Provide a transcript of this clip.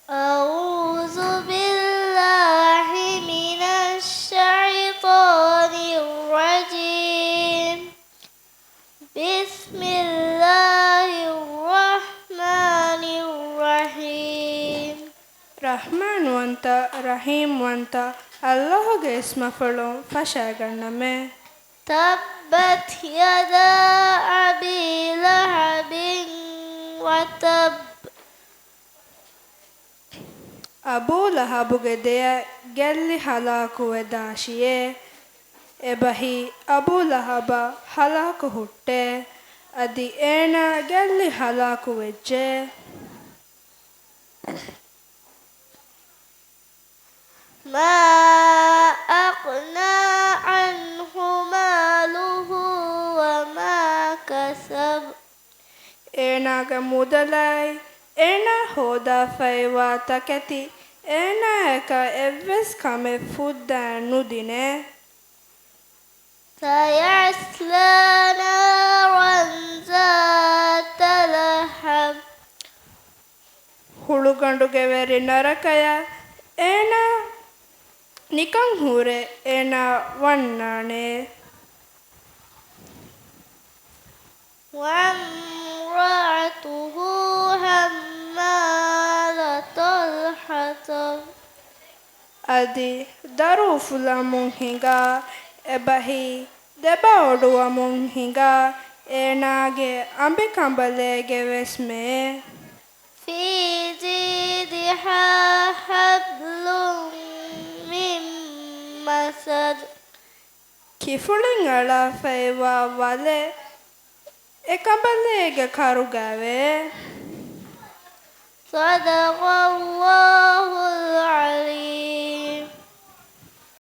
أعوذ بالله من الشيطان الرجيم. بسم الله الرحمن الرحيم. رحمن وانت رحيم وانت الله اسم فلو فشاغنمه تبت يدا أبي لهب وتب. ಅಬೂ ಲಹಬುಗೆ ದೆಯ ಗೆಲ್ಲಿ ಹಲಾಕು ವೆದಾಶಿಯೇ ಎಬಹಿ ಅಬೂ ಲಹಬ ಹಲಾಕು ಹುಟ್ಟೆ ಅದಿ ಏನ ಗೆಲ್ಲಿ ಹಲಾಕು ವೆಜ್ಜೆ ما أغنى عنه ماله وما كسب. ಏನಾಗ ಮುದಲೈ ಏನ ಹೋದ ಫೈವಾ ತಕೆತಿ ಏನ ಏಕ ಎವ್ವೆಸ್ ಕಮೆ ಫುದ್ದ ನುದಿನೆ سيصلى نارا ذات لهب. ಹುಳುಗಂಡುಗೆ ವೆರಿ ನರಕಯ ಏನ ನಿಕಂ ಹೂರೆ ಏನ ವಣ್ಣಾಣೆ وامرأته حمالة الحطب. ಅದಿ ದರು ಫುಲ ಮುಂಹಿಗ ಎಬಹಿ ದೆಬ ಒಡುವ ಮುಂಹಿಗ ಏನಾಗೆ ಅಂಬಿ ಕಂಬಲೆಗೆ ವೆಸ್ಮೆ في جيدها حبل من مسد. ಕಿಫುಳಿಂಗಳ ಫೈವ ವಲೆ ಎ ಕಂಬಲೆಗೆ ಕರುಗವೆ. صدق الله